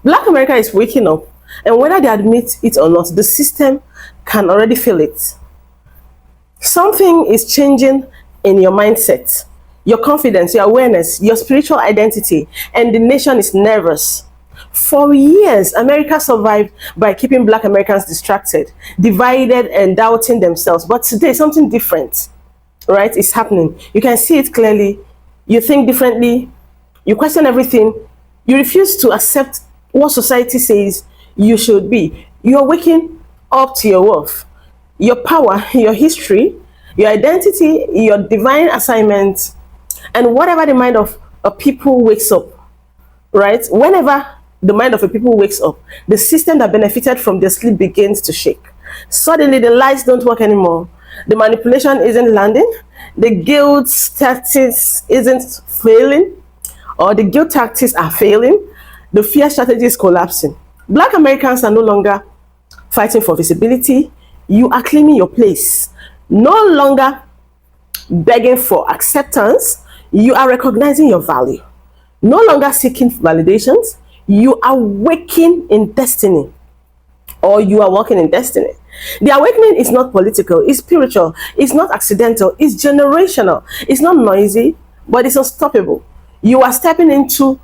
Black America is waking up, and whether they admit it or not, the system can already feel it. Something is changing in your mindset, your confidence, your awareness, your spiritual identity, and the nation is nervous. For years, America survived by keeping Black Americans distracted, divided, and doubting themselves. But today, something different, right, is happening. You can see it clearly. You think differently. You question everything. You refuse to accept what society says you should be. You are waking up to your worth, your power, your history, your identity, your divine assignment, and whatever the mind of a people wakes up, right? Whenever the mind of a people wakes up, the system that benefited from their sleep begins to shake. Suddenly, the lies don't work anymore. The manipulation isn't landing. The guilt tactics isn't failing, or the guilt tactics are failing. The fear strategy is collapsing. Black Americans are no longer fighting for visibility. You are claiming your place. No longer begging for acceptance. You are recognizing your value. No longer seeking validations. You are waking in destiny, or you are walking in destiny. The awakening is not political, it's spiritual, it's not accidental, it's generational, it's not noisy, but it's unstoppable. You are stepping into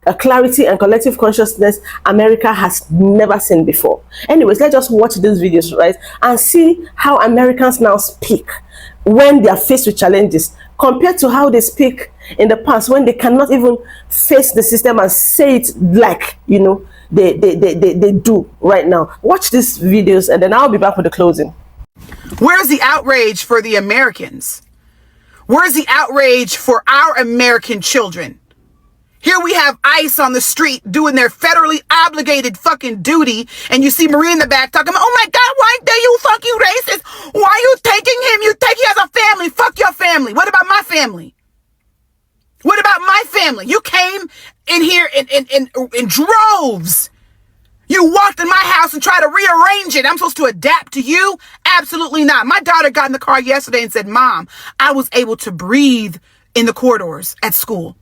a clarity and collective consciousness America has never seen before. Anyways, let's just watch these videos, right, and see how Americans now speak when they are faced with challenges compared to how they speak in the past when they cannot even face the system and say it like, you know, they do right now. Watch these videos and then I'll be back with the closing. Where's the outrage for the Americans? Where's the outrage for our American children? Here we have ICE on the street doing their federally obligated fucking duty, and you see Marie in the back talking about, oh my God, why dare you, fuck you racist? Why are you taking him? You take he has a family. Fuck your family. What about my family? What about my family? You came in here in droves. You walked in my house and tried to rearrange it. I'm supposed to adapt to you? Absolutely not. My daughter got in the car yesterday and said, Mom, I was able to breathe in the corridors at school.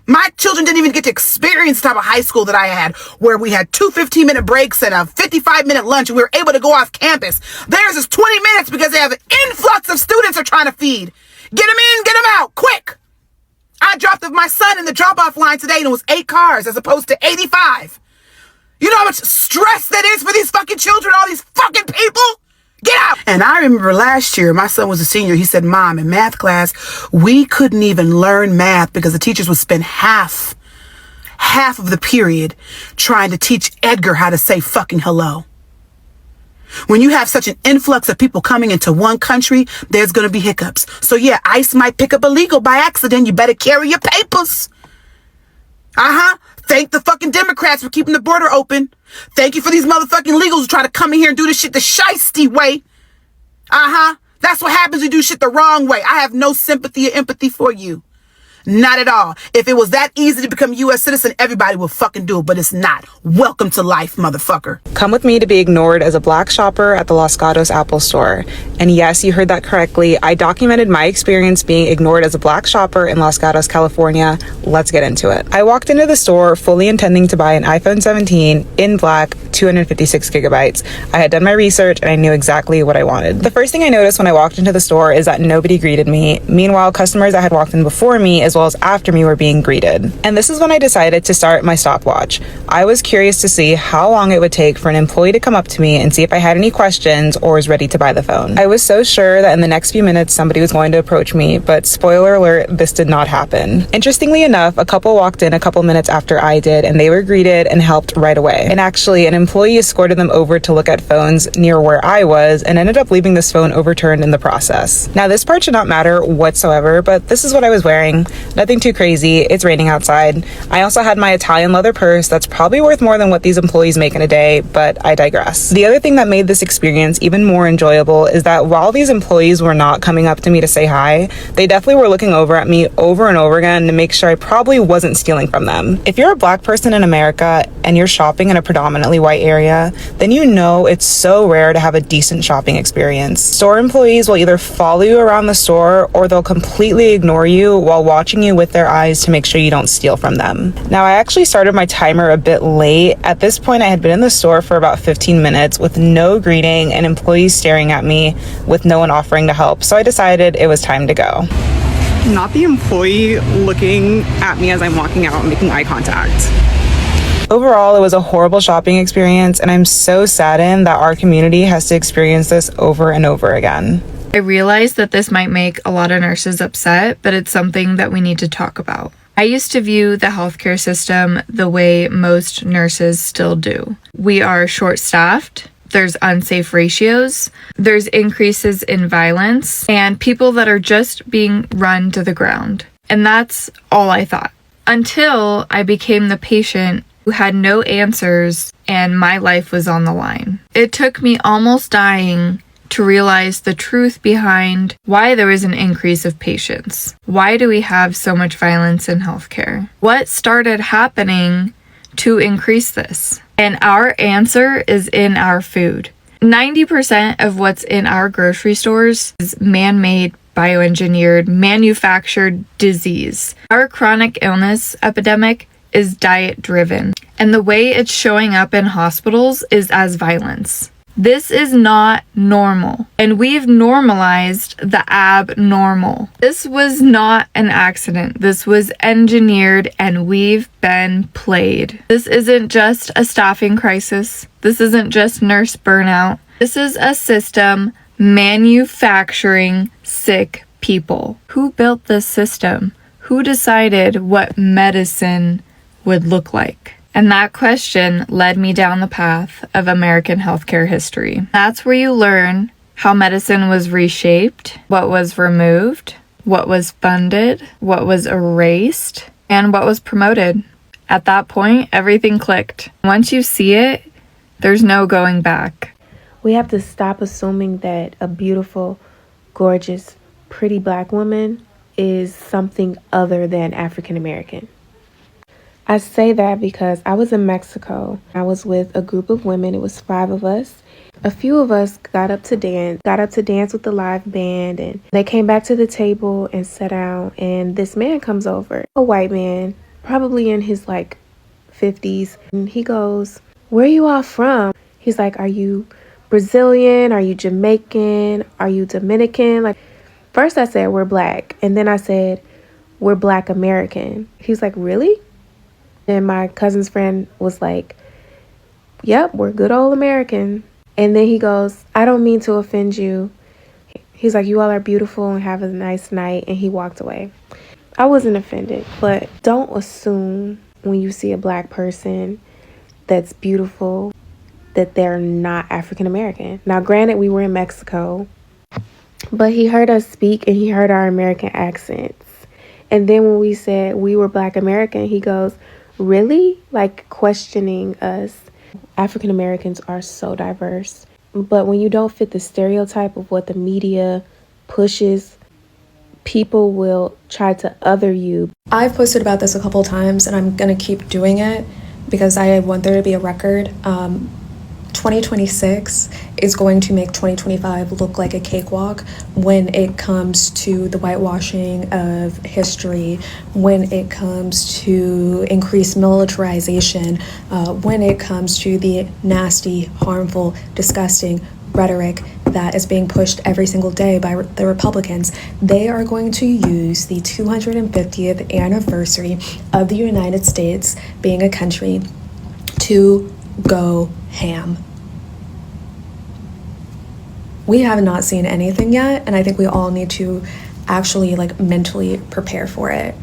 My children didn't even get to experience the type of high school that I had, where we had 2 15-minute breaks and a 55-minute lunch, and we were able to go off campus. Theirs is 20 minutes because they have an influx of students they're trying to feed. Get them in, get them out, quick. I dropped off my son in the drop-off line today, and it was 8 cars as opposed to 85. You know how much stress that is for these fucking children, all these fucking people? Get out! And I remember last year, my son was a senior. He said, Mom, in math class, we couldn't even learn math because the teachers would spend half of the period trying to teach Edgar how to say fucking hello. When you have such an influx of people coming into one country, there's going to be hiccups. So yeah, ICE might pick up illegal by accident. You better carry your papers. Thank the fucking Democrats for keeping the border open. Thank you for these motherfucking legals who try to come in here and do this shit the shiesty way. That's what happens when you do shit the wrong way. I have no sympathy or empathy for you. Not at all. If it was that easy to become a U.S. citizen, everybody would fucking do it, but it's not. Welcome to life, motherfucker. Come with me to be ignored as a Black shopper at the Los Gatos Apple store. And yes, you heard that correctly. I documented my experience being ignored as a Black shopper in Los Gatos, California. Let's get into it. I walked into the store fully intending to buy an iPhone 17 in black, 256 gigabytes. I had done my research and I knew exactly what I wanted. The first thing I noticed when I walked into the store is that nobody greeted me. Meanwhile, customers that had walked in before me as well as after me were being greeted. And this is when I decided to start my stopwatch. I was curious to see how long it would take for an employee to come up to me and see if I had any questions or was ready to buy the phone. I was so sure that in the next few minutes somebody was going to approach me, but spoiler alert, this did not happen. Interestingly enough, a couple walked in a couple minutes after I did and they were greeted and helped right away. And actually, an employee escorted them over to look at phones near where I was and ended up leaving this phone overturned in the process. Now, this part should not matter whatsoever, but this is what I was wearing. Nothing too crazy. It's raining outside. I also had my Italian leather purse that's probably worth more than what these employees make in a day, but I digress. The other thing that made this experience even more enjoyable is that while these employees were not coming up to me to say hi, they definitely were looking over at me over and over again to make sure I probably wasn't stealing from them. If you're a Black person in America and you're shopping in a predominantly white BEEJAY area, then you know it's so rare to have a decent shopping experience. Store employees will either follow you around the store or they'll completely ignore you while watching you with their eyes to make sure you don't steal from them. Now, I actually started my timer a bit late. At this point, I had been in the store for about 15 minutes with no greeting and employees staring at me with no one offering to help, so I decided it was time to go. Not the employee looking at me as I'm walking out and making eye contact. Overall, it was a horrible shopping experience, and I'm so saddened that our community has to experience this over and over again. I realize that this might make a lot of nurses upset, but it's something that we need to talk about. I used to view the healthcare system the way most nurses still do. We are short-staffed, there's unsafe ratios, there's increases in violence, and people that are just being run to the ground. And that's all I thought. Until I became the patient who had no answers and my life was on the line. It took me almost dying to realize the truth behind why there is an increase of patients. Why do we have so much violence in healthcare? What started happening to increase this? And our answer is in our food. 90% of what's in our grocery stores is man-made, bioengineered, manufactured disease. Our chronic illness epidemic is diet-driven, and the way it's showing up in hospitals is as violence. This is not normal, and we've normalized the abnormal. This was not an accident. This was engineered, and we've been played. This isn't just a staffing crisis. This isn't just nurse burnout. This is a system manufacturing sick people. Who built this system? Who decided what medicine would look like? And that question led me down the path of American healthcare history. That's where you learn how medicine was reshaped, what was removed, what was funded, what was erased, and what was promoted. At that point, everything clicked. Once you see it, there's no going back. We have to stop assuming that a beautiful, gorgeous, pretty black woman is something other than African American. I say that because I was in Mexico. I was with a group of women. It was 5 of us. A few of us got up to dance with the live band, and they came back to the table and sat down, and this man comes over, a white man, probably in his 50s, and he goes, "Where are you all from?" He's like, "Are you Brazilian? Are you Jamaican? Are you Dominican?" First I said, "We're black," and then I said, "We're Black American." He's like, "Really?" And my cousin's friend was like, "Yep, we're good old American." And then he goes, "I don't mean to offend you." He's like, "You all are beautiful and have a nice night." And he walked away. I wasn't offended, but don't assume when you see a black person that's beautiful that they're not African American. Now, granted, we were in Mexico, but he heard us speak and he heard our American accents. And then when we said we were Black American, he goes, "Really?" Questioning us. African Americans are so diverse. But when you don't fit the stereotype of what the media pushes, people will try to other you. I've posted about this a couple times, and I'm going to keep doing it because I want there to be a record. 2026 is going to make 2025 look like a cakewalk when it comes to the whitewashing of history, when it comes to increased militarization, when it comes to the nasty, harmful, disgusting rhetoric that is being pushed every single day by the Republicans. They are going to use the 250th anniversary of the United States being a country to go ham. We have not seen anything yet, and I think we all need to actually mentally prepare for it,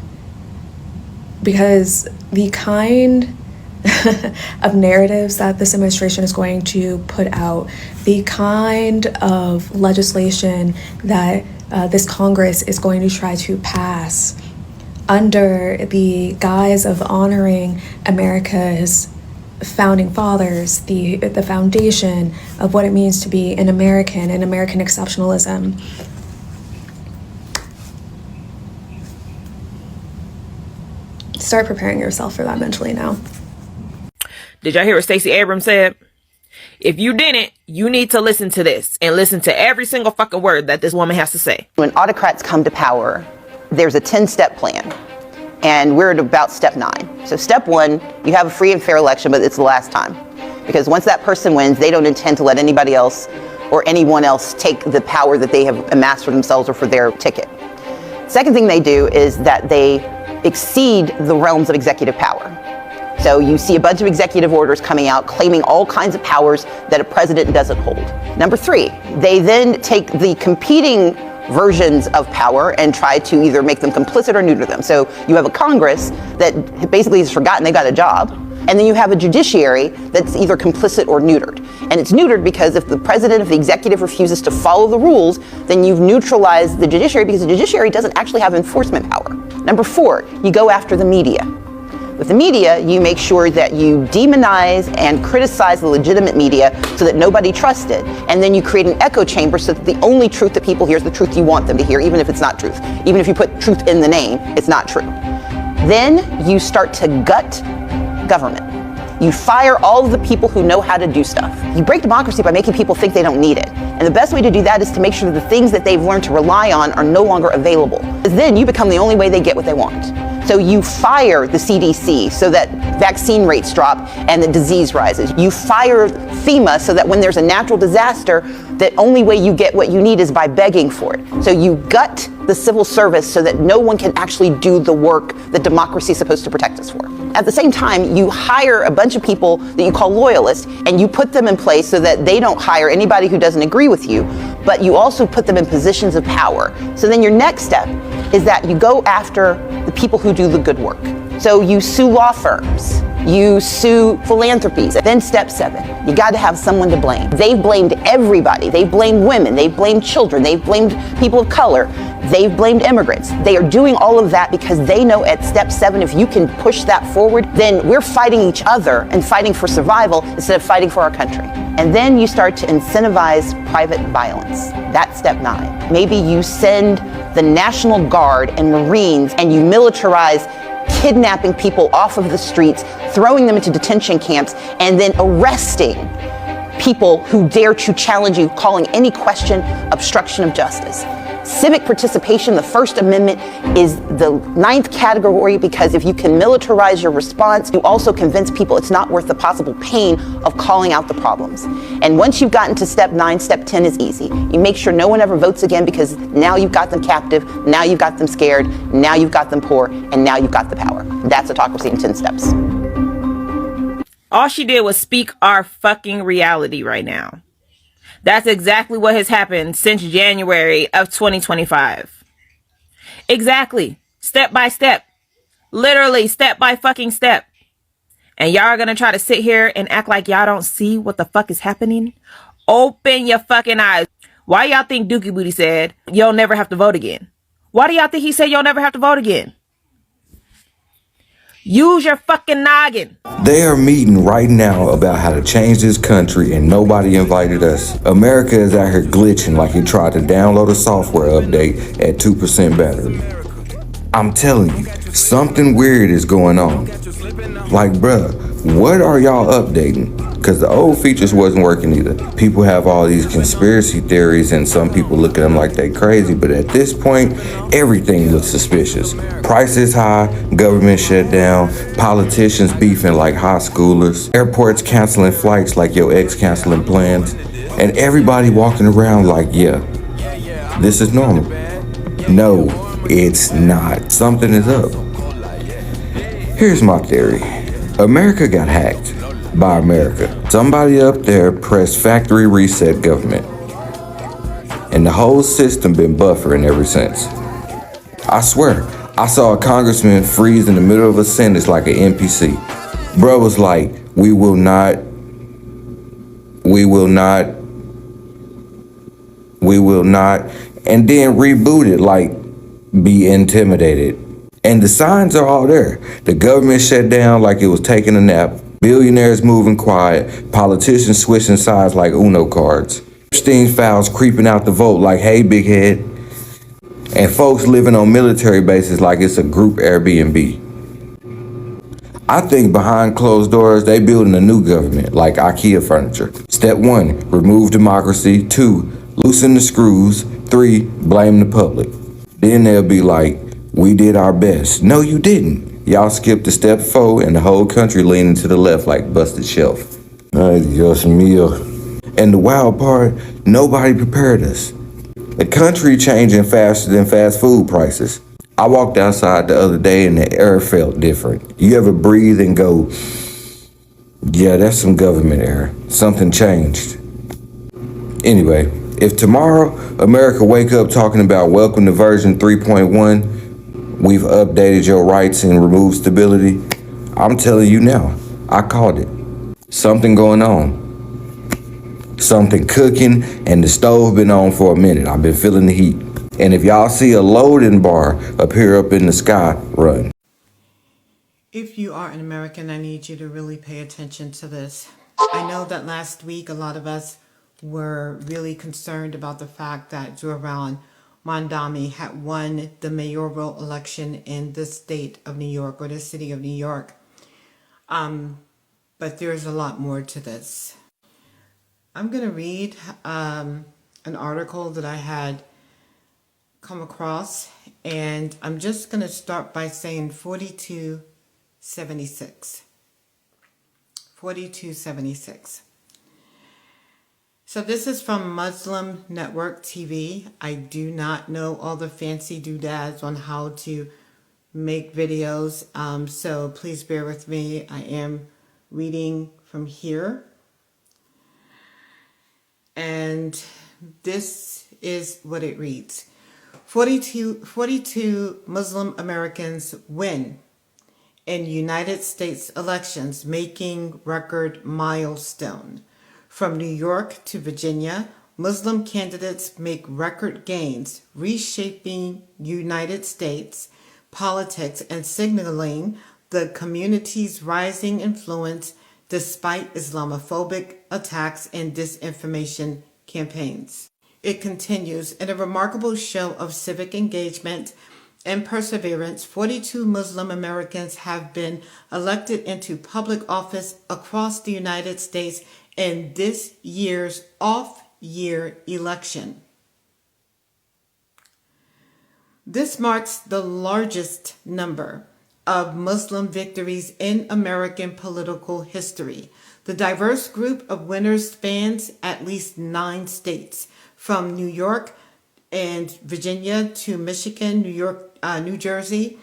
because the kind of narratives that this administration is going to put out, the kind of legislation that this Congress is going to try to pass under the guise of honoring America's founding fathers, the foundation of what it means to be an American and American exceptionalism. Start preparing yourself for that mentally now. Did y'all hear what Stacey Abrams said? If you didn't, you need to listen to this and listen to every single fucking word that this woman has to say. When autocrats come to power, there's a 10-step plan. And we're at about step 9. So step 1, you have a free and fair election, but it's the last time. Because once that person wins, they don't intend to let anybody else or anyone else take the power that they have amassed for themselves or for their ticket. Second thing they do is that they exceed the realms of executive power. So you see a bunch of executive orders coming out claiming all kinds of powers that a president doesn't hold. Number 3, they then take the competing versions of power and try to either make them complicit or neuter them. So you have a Congress that basically has forgotten they got a job, and then you have a judiciary that's either complicit or neutered. And it's neutered because if the president, if the executive refuses to follow the rules, then you've neutralized the judiciary because the judiciary doesn't actually have enforcement power. Number 4, you go after the media. With the media, you make sure that you demonize and criticize the legitimate media so that nobody trusts it. And then you create an echo chamber so that the only truth that people hear is the truth you want them to hear, even if it's not truth. Even if you put truth in the name, it's not true. Then you start to gut government. You fire all of the people who know how to do stuff. You break democracy by making people think they don't need it. And the best way to do that is to make sure that the things that they've learned to rely on are no longer available. Because then you become the only way they get what they want. So you fire the CDC so that vaccine rates drop and the disease rises. You fire FEMA so that when there's a natural disaster, the only way you get what you need is by begging for it. So you gut the civil service so that no one can actually do the work that democracy is supposed to protect us for. At the same time, you hire a bunch of people that you call loyalists, and you put them in place so that they don't hire anybody who doesn't agree with you, but you also put them in positions of power. So then your next step is that you go after the people who do the good work. So you sue law firms, you sue philanthropies. Then step 7, you got to have someone to blame. They've blamed everybody. They've blamed women, they've blamed children, they've blamed people of color, they've blamed immigrants. They are doing all of that because they know at step 7, if you can push that forward, then we're fighting each other and fighting for survival instead of fighting for our country. And then you start to incentivize private violence. That's step 9. Maybe you send the National Guard and Marines and you militarize kidnapping people off of the streets, throwing them into detention camps, and then arresting people who dare to challenge you, calling any question obstruction of justice. Civic participation, the First Amendment, is the 9th category because if you can militarize your response, you also convince people it's not worth the possible pain of calling out the problems. And once you've gotten to step 9, step 10 is easy. You make sure no one ever votes again because now you've got them captive, now you've got them scared, now you've got them poor, and now you've got the power. That's autocracy in 10 steps. All she did was speak our fucking reality right now. That's exactly what has happened since January of 2025. Exactly. Step by step. Literally step by fucking step. And y'all are gonna try to sit here and act like y'all don't see what the fuck is happening? Open your fucking eyes. Why y'all think Dookie Booty said you'll never have to vote again? Why do y'all think he said you'll never have to vote again? Use your fucking noggin. They are meeting right now about how to change this country and nobody invited us. America is out here glitching like he tried to download a software update at 2% battery. I'm telling you, something weird is going on. Like, bruh, what are y'all updating? Because the old features wasn't working either. People have all these conspiracy theories and some people look at them like they crazy, but at this point, everything looks suspicious. Prices high, government shut down, politicians beefing like high schoolers, airports canceling flights like your ex canceling plans, and everybody walking around like, yeah, this is normal. No, it's not. Something is up. Here's my theory. America got hacked. By America. Somebody up there pressed factory reset government. And the whole system been buffering ever since. I swear, I saw a congressman freeze in the middle of a sentence like an NPC. Bro was like, we will not, and then rebooted like, be intimidated. And the signs are all there. The government shut down like it was taking a nap. Billionaires moving quiet, politicians switching sides like Uno cards. Epstein files creeping out the vote like, hey, big head. And folks living on military bases like it's a group Airbnb. I think behind closed doors, they building a new government, like IKEA furniture. Step 1, remove democracy. 2, loosen the screws. 3, blame the public. Then they'll be like, we did our best. No, you didn't. Y'all skipped to step 4 and the whole country leaning to the left like busted shelf. Ay, Dios mío. And the wild part, nobody prepared us. The country changing faster than fast food prices. I walked outside the other day and the air felt different. You ever breathe and go, yeah, that's some government air. Something changed. Anyway, if tomorrow America wake up talking about welcome to version 3.1, we've updated your rights and removed stability, I'm telling you now, I called it. Something going on. Something cooking, and the stove been on for a minute. I've been feeling the heat. And if y'all see a loading bar appear up in the sky, run. If you are an American, I need you to really pay attention to this. I know that last week a lot of us were really concerned about the fact that Zohran Mamdani had won the mayoral election in the state of New York, or the city of New York. But there's a lot more to this. I'm going to read an article that I had come across, and I'm just going to start by saying 4276. 4276. So this is from Muslim Network TV. I do not know all the fancy doodads on how to make videos, so please bear with me. I am reading from here. And this is what it reads. 42 Muslim Americans win in United States elections, making record milestone. From New York to Virginia, Muslim candidates make record gains, reshaping United States politics and signaling the community's rising influence despite Islamophobic attacks and disinformation campaigns. It continues, in a remarkable show of civic engagement and perseverance, 42 Muslim Americans have been elected into public office across the United States in this year's off-year election. This marks the largest number of Muslim victories in American political history. The diverse group of winners spans at least 9 states, from New York and Virginia to Michigan, New York, New Jersey,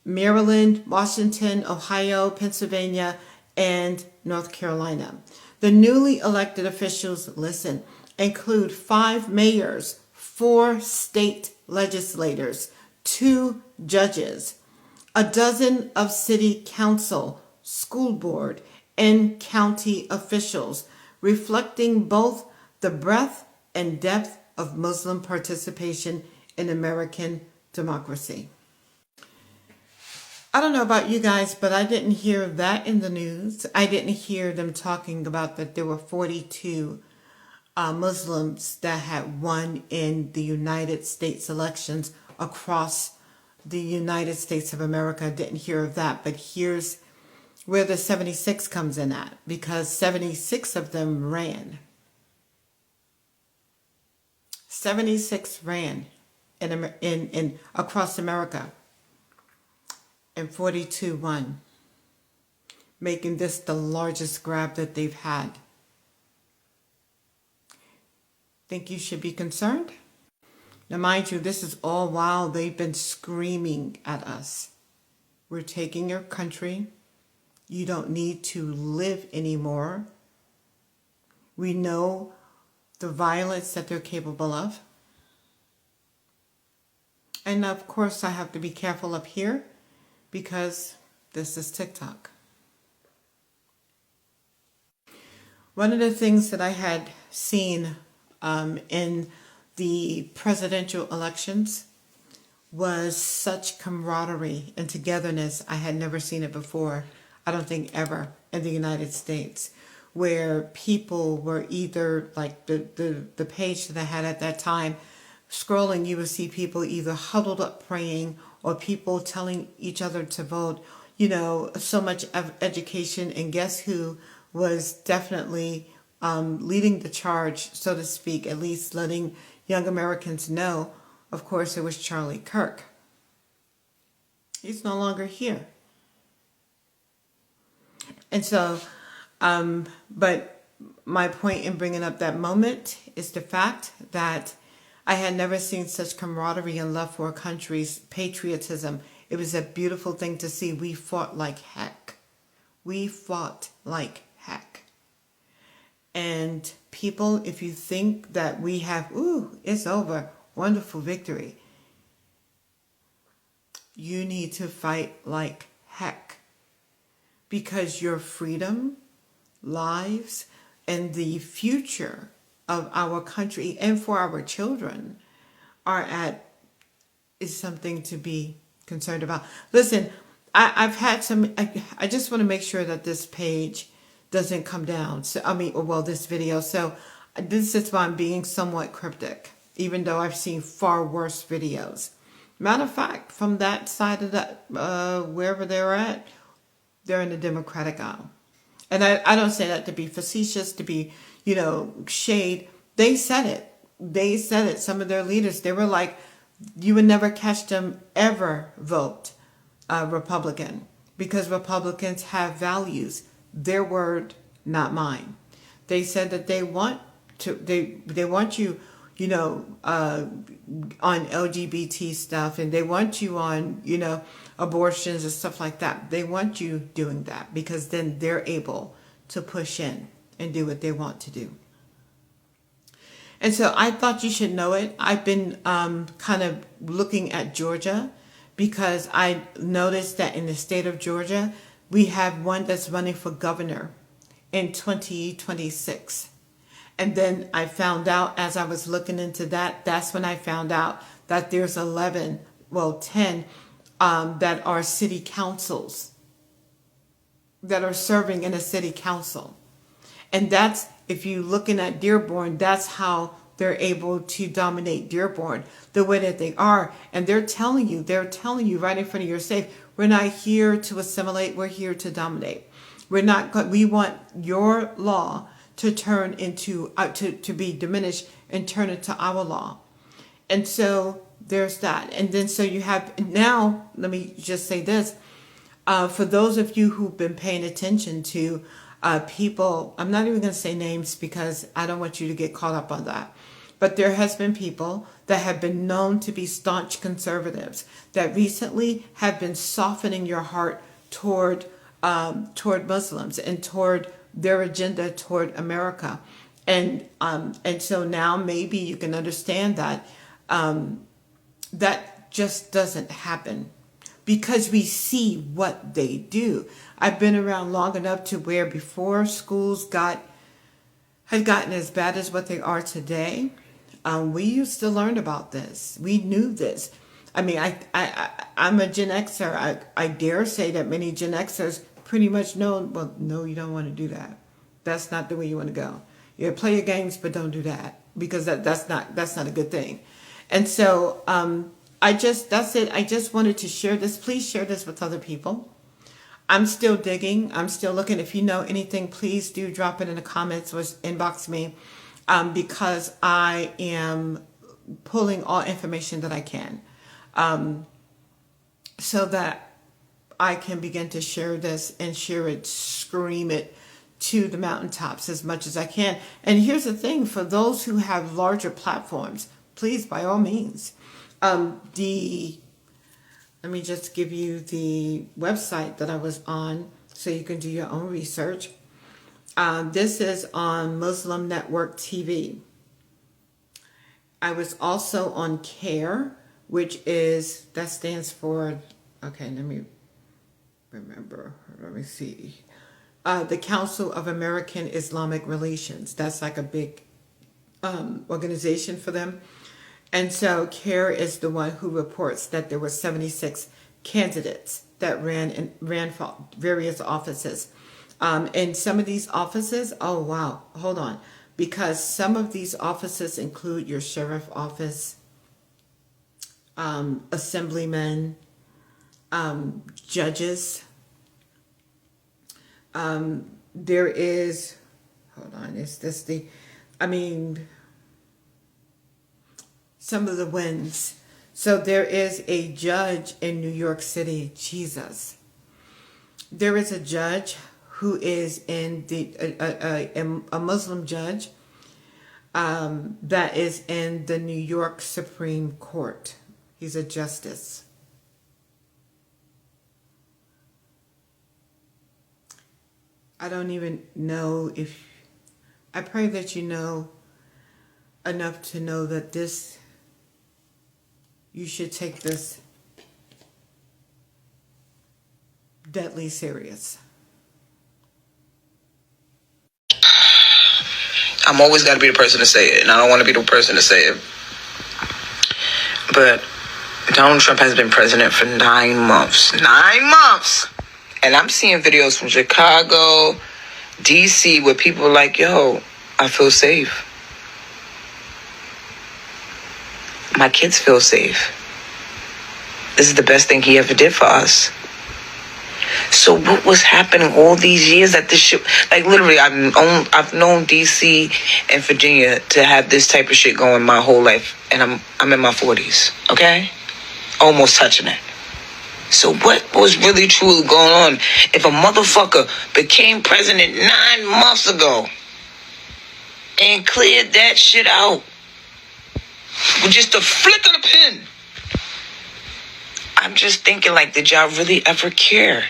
Maryland, Washington, Ohio, Pennsylvania, and North Carolina. The newly elected officials, listen, include 5 mayors, 4 state legislators, 2 judges, a dozen of city council, school board, and county officials, reflecting both the breadth and depth of Muslim participation in American democracy. I don't know about you guys, but I didn't hear that in the news. I didn't hear them talking about that there were 42 Muslims that had won in the United States elections across the United States of America. I didn't hear of that, but here's where the 76 comes in at, because 76 of them ran. 76 ran in across America, and 42 won, making this the largest grab that they've had. Think you should be concerned? Now, mind you, this is all while they've been screaming at us. We're taking your country. You don't need to live anymore. We know the violence that they're capable of. And of course, I have to be careful up here because this is TikTok. One of the things that I had seen in the presidential elections was such camaraderie and togetherness. I had never seen it before, I don't think ever, in the United States, where people were either, like the page that I had at that time, scrolling, you would see people either huddled up praying or people telling each other to vote. so much education. And guess who was definitely leading the charge, so to speak, at least letting young Americans know? Of course, it was Charlie Kirk. He's no longer here. And so, but my point in bringing up that moment is the fact that I had never seen such camaraderie and love for our country's patriotism. It was a beautiful thing to see. We fought like heck. We fought like heck. And people, if you think that we have, it's over, wonderful victory, you need to fight like heck. Because your freedom, lives, and the future of our country and for our children is something to be concerned about. Listen, I've had some, I just want to make sure that this page doesn't come down. So, this video. So this is why I'm being somewhat cryptic, even though I've seen far worse videos. Matter of fact, from that side of that, wherever they're at, they're in the Democratic aisle. And I don't say that to be facetious, to be, shade. They said it. They said it. Some of their leaders, they were like, you would never catch them ever vote Republican, because Republicans have values. Their word, not mine. They said that they want you, on LGBT stuff, and they want you on, abortions and stuff like that. They want you doing that because then they're able to push in and do what they want to do. And so I thought you should know it. I've been kind of looking at Georgia because I noticed that in the state of Georgia, we have one that's running for governor in 2026. And then I found out as I was looking into that, that's when I found out that there's 10 that are city councils that are serving in a city council. And that's, if you're looking at Dearborn, that's how they're able to dominate Dearborn the way that they are. And they're telling you right in front of your face, we're not here to assimilate, we're here to dominate. We want your law to turn into, to be diminished and turn into our law. And so there's that. And then so you have, now, let me just say this, for those of you who've been paying attention to people, I'm not even going to say names because I don't want you to get caught up on that. But there has been people that have been known to be staunch conservatives that recently have been softening your heart toward Muslims and toward their agenda toward America. And so now maybe you can understand that that just doesn't happen because we see what they do. I've been around long enough to where before schools had gotten as bad as what they are today, we used to learn about this. We knew this. I mean, I'm a Gen Xer. I dare say that many Gen Xers pretty much know, well, no, you don't want to do that. That's not the way you want to go. You play your games, but don't do that because that's not a good thing. And so that's it. I just wanted to share this. Please share this with other people. I'm still digging. I'm still looking. If you know anything, please do drop it in the comments or inbox me because I am pulling all information that I can so that I can begin to share this and share it, scream it to the mountaintops as much as I can. And here's the thing, for those who have larger platforms, please, by all means, let me just give you the website that I was on so you can do your own research. This is on Muslim Network TV. I was also on CARE, that stands for, okay, let me see. The Council of American Islamic Relations. That's like a big organization for them. And so CARE is the one who reports that there were 76 candidates that ran for various offices. And some of these offices, oh wow, hold on. Because some of these offices include your sheriff office, assemblymen, judges, There is, hold on, is this some of the wins. So there is a judge in New York City, Jesus. There is a judge who is in a Muslim judge that is in the New York Supreme Court. He's a justice. I don't even know if, I pray that you know enough to know that you should take this deadly serious. I'm always got to be the person to say it, and I don't want to be the person to say it. But Donald Trump has been president for 9 months. 9 months! And I'm seeing videos from Chicago, D.C., where people are like, yo, I feel safe. My kids feel safe. This is the best thing he ever did for us. So what was happening all these years that this shit, like literally I've known DC and Virginia to have this type of shit going my whole life, and I'm in my 40s, okay? Almost touching it. So what was really truly going on? If a motherfucker became president 9 months ago and cleared that shit out with just a flick of the pen, I'm just thinking, like, did y'all really ever care?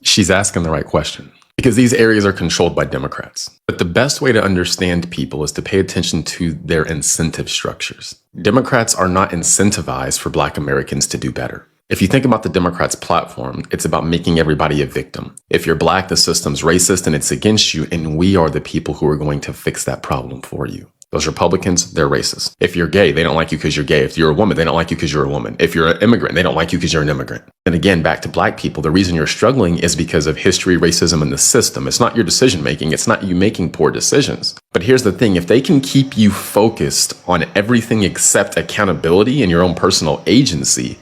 She's asking the right question, because these areas are controlled by Democrats. But the best way to understand people is to pay attention to their incentive structures. Democrats are not incentivized for Black Americans to do better. If you think about the Democrats' platform, it's about making everybody a victim. If you're Black, the system's racist and it's against you, and we are the people who are going to fix that problem for you. Those Republicans, they're racist. If you're gay, they don't like you because you're gay. If you're a woman, they don't like you because you're a woman. If you're an immigrant, they don't like you because you're an immigrant. And again, back to Black people, the reason you're struggling is because of history, racism, and the system. It's not your decision making. It's not you making poor decisions. But here's the thing. If they can keep you focused on everything except accountability and your own personal agency,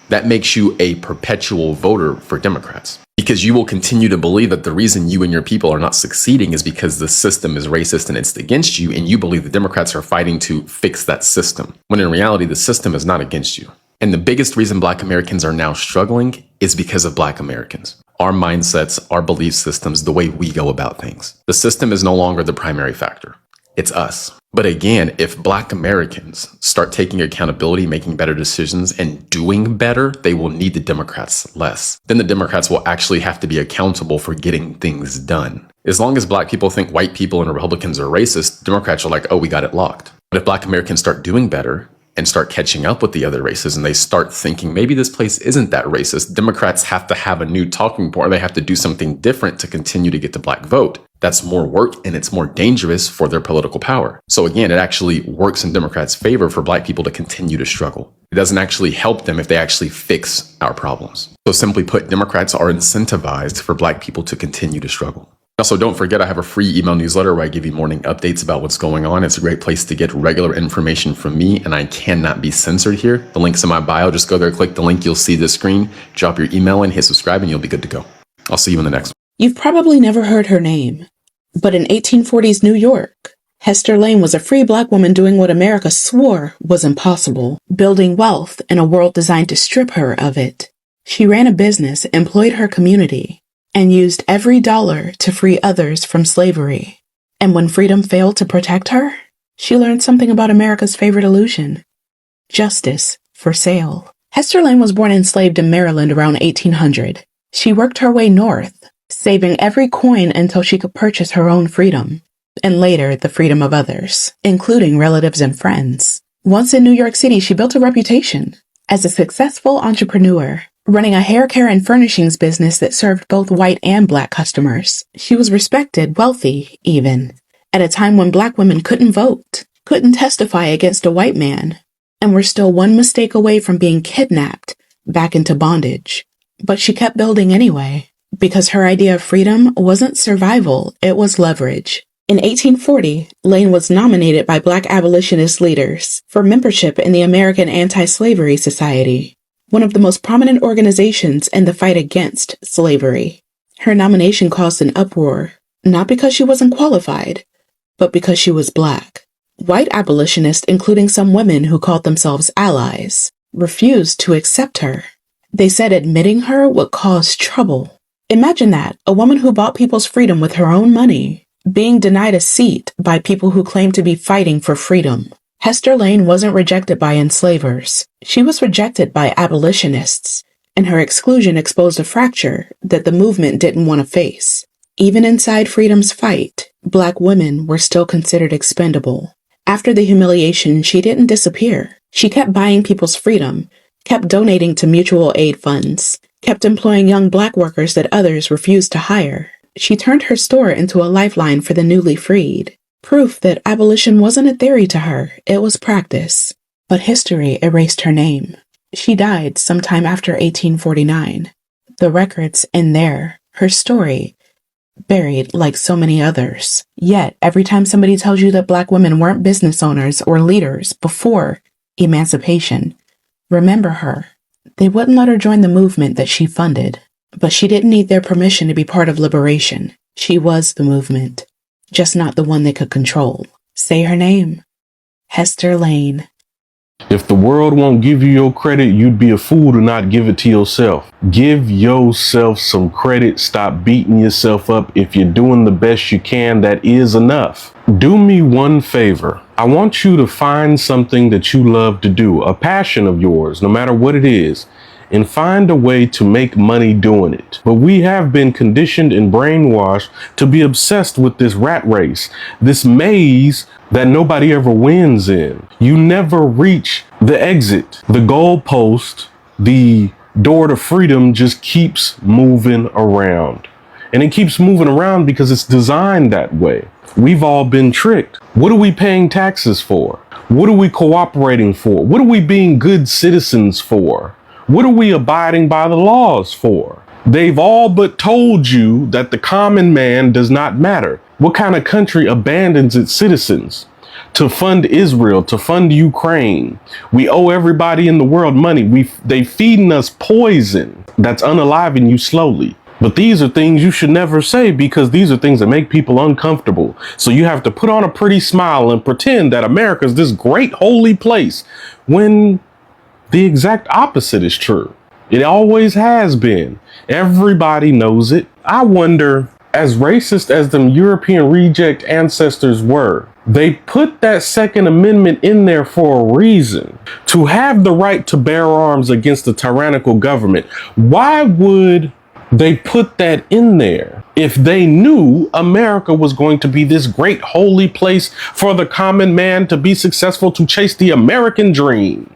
that makes you a perpetual voter for Democrats. Because you will continue to believe that the reason you and your people are not succeeding is because the system is racist and it's against you, and you believe the Democrats are fighting to fix that system, when in reality, the system is not against you. And the biggest reason Black Americans are now struggling is because of Black Americans. Our mindsets, our belief systems, the way we go about things. The system is no longer the primary factor. It's us. But again, if Black Americans start taking accountability, making better decisions, and doing better, they will need the Democrats less. Then the Democrats will actually have to be accountable for getting things done. As long as Black people think white people and Republicans are racist, Democrats are like, oh, we got it locked. But if Black Americans start doing better and start catching up with the other races, and they start thinking maybe this place isn't that racist, Democrats have to have a new talking point, or they have to do something different to continue to get the Black vote. That's more work, and it's more dangerous for their political power. So again, it actually works in Democrats' favor for Black people to continue to struggle. It doesn't actually help them if they actually fix our problems. So simply put, Democrats are incentivized for Black people to continue to struggle. Also, don't forget, I have a free email newsletter where I give you morning updates about what's going on. It's a great place to get regular information from me, and I cannot be censored here. The link's in my bio. Just go there, click the link. You'll see the screen. Drop your email in, hit subscribe, and you'll be good to go. I'll see you in the next one. You've probably never heard her name, but in 1840s New York, Hester Lane was a free Black woman doing what America swore was impossible, building wealth in a world designed to strip her of it. She ran a business, employed her community, and used every dollar to free others from slavery. And when freedom failed to protect her, she learned something about America's favorite illusion: justice for sale. Hester Lane was born enslaved in Maryland around 1800. She worked her way north, saving every coin until she could purchase her own freedom, and later the freedom of others, including relatives and friends. Once in New York City, she built a reputation as a successful entrepreneur, running a hair care and furnishings business that served both white and Black customers. She was respected, wealthy even, at a time when Black women couldn't vote, couldn't testify against a white man, and were still one mistake away from being kidnapped back into bondage. But she kept building anyway, because her idea of freedom wasn't survival, it was leverage. In 1840, Lane was nominated by Black abolitionist leaders for membership in the American Anti-Slavery Society, one of the most prominent organizations in the fight against slavery. Her nomination caused an uproar, not because she wasn't qualified, but because she was Black. White abolitionists, including some women who called themselves allies, refused to accept her. They said admitting her would cause trouble. Imagine that, a woman who bought people's freedom with her own money, being denied a seat by people who claimed to be fighting for freedom. Hester Lane wasn't rejected by enslavers. She was rejected by abolitionists, and her exclusion exposed a fracture that the movement didn't want to face. Even inside freedom's fight, Black women were still considered expendable. After the humiliation, she didn't disappear. She kept buying people's freedom, kept donating to mutual aid funds, kept employing young Black workers that others refused to hire. She turned her store into a lifeline for the newly freed. Proof that abolition wasn't a theory to her, it was practice. But history erased her name. She died sometime after 1849. The records end there, her story, buried like so many others. Yet, every time somebody tells you that Black women weren't business owners or leaders before emancipation, remember her. They wouldn't let her join the movement that she funded, but she didn't need their permission to be part of liberation. She was the movement, just not the one they could control. Say her name. Hester Lane. If the world won't give you your credit, you'd be a fool to not give it to yourself. Give yourself some credit. Stop beating yourself up. If you're doing the best you can, that is enough. Do me one favor. I want you to find something that you love to do, a passion of yours, no matter what it is, and find a way to make money doing it. But we have been conditioned and brainwashed to be obsessed with this rat race, this maze that nobody ever wins in. You never reach the exit. The goalpost, the door to freedom just keeps moving around. And it keeps moving around because it's designed that way. We've all been tricked. What are we paying taxes for? What are we cooperating for? What are we being good citizens for? What are we abiding by the laws for? They've all but told you that the common man does not matter. What kind of country abandons its citizens to fund Israel, to fund Ukraine? We owe everybody in the world money. They feeding us poison that's unaliving you slowly. But these are things you should never say, because these are things that make people uncomfortable. So you have to put on a pretty smile and pretend that America is this great holy place when the exact opposite is true. It always has been. Everybody knows it. I wonder, as racist as them European reject ancestors were, they put that Second Amendment in there for a reason, to have the right to bear arms against a tyrannical government. Why would they put that in there if they knew America was going to be this great holy place for the common man to be successful, to chase the American dream?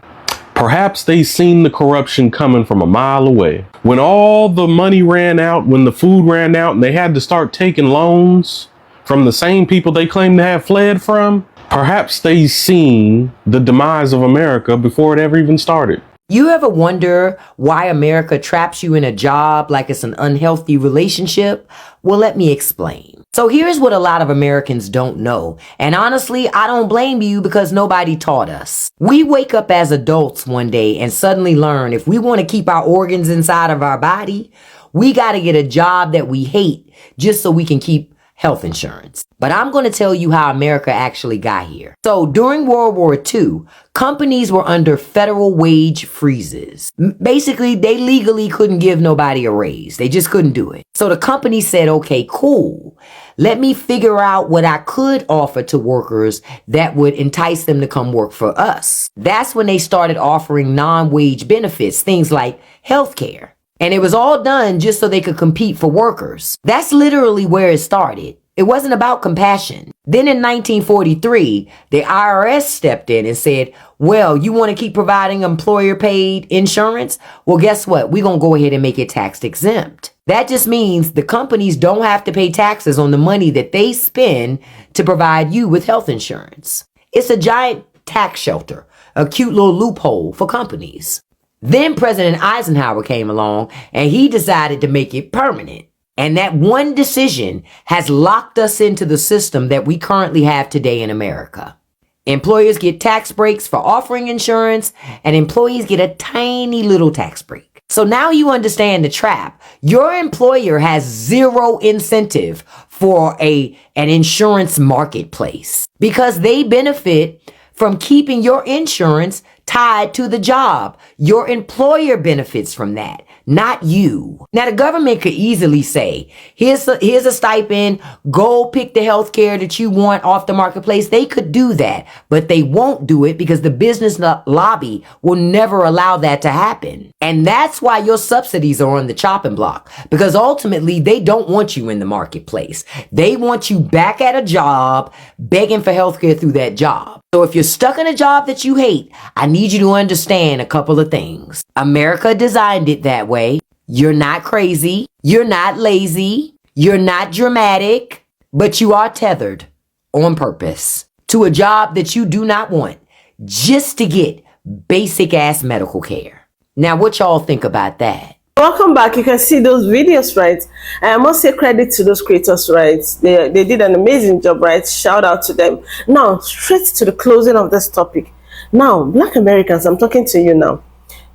Perhaps they seen the corruption coming from a mile away. When all the money ran out, when the food ran out, and they had to start taking loans from the same people they claim to have fled from, perhaps they seen the demise of America before it ever even started. You ever wonder why America traps you in a job like it's an unhealthy relationship? Well, let me explain. So here's what a lot of Americans don't know. And honestly, I don't blame you, because nobody taught us. We wake up as adults one day and suddenly learn if we want to keep our organs inside of our body, we got to get a job that we hate just so we can keep health insurance. But I'm going to tell you how America actually got here. So during World War II, companies were under federal wage freezes. Basically, they legally couldn't give nobody a raise. They just couldn't do it. So the company said, okay, cool. Let me figure out what I could offer to workers that would entice them to come work for us. That's when they started offering non-wage benefits, things like healthcare. And it was all done just so they could compete for workers. That's literally where it started. It wasn't about compassion. Then in 1943, the IRS stepped in and said, well, you want to keep providing employer-paid insurance? Well, guess what? We're going to go ahead and make it tax exempt. That just means the companies don't have to pay taxes on the money that they spend to provide you with health insurance. It's a giant tax shelter, a cute little loophole for companies. Then President Eisenhower came along and he decided to make it permanent. And that one decision has locked us into the system that we currently have today in America. Employers get tax breaks for offering insurance, and employees get a tiny little tax break. So now you understand the trap. Your employer has zero incentive for an insurance marketplace because they benefit from keeping your insurance tied to the job. Your employer benefits from that, not you. Now, the government could easily say, here's a stipend, go pick the healthcare that you want off the marketplace. They could do that, but they won't do it because the business lobby will never allow that to happen. And that's why your subsidies are on the chopping block, because ultimately they don't want you in the marketplace. They want you back at a job, begging for healthcare through that job. So if you're stuck in a job that you hate, I need you to understand a couple of things. America designed it that way. You're not crazy. You're not lazy. You're not dramatic, but you are tethered on purpose to a job that you do not want just to get basic ass medical care. Now, what y'all think about that? Welcome back. You can see those videos, right? I must say credit to those creators, right? They did an amazing job, right? Shout out to them. Now, straight to the closing of this topic. Now, Black Americans, I'm talking to you now.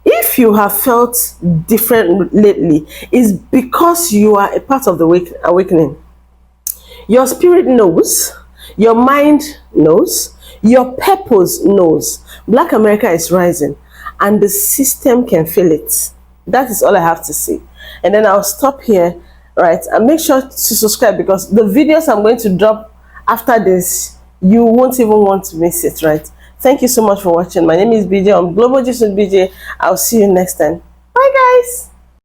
If you have felt different lately, it's because you are a part of the awakening. Your spirit knows, your mind knows, your purpose knows. Black America is rising, and the system can feel it. That is all I have to say. And then I'll stop here, right? And make sure to subscribe, because the videos I'm going to drop after this, you won't even want to miss it, right? Thank you so much for watching. My name is BJ. I'm Global Gist with BJ. I'll see you next time. Bye, guys.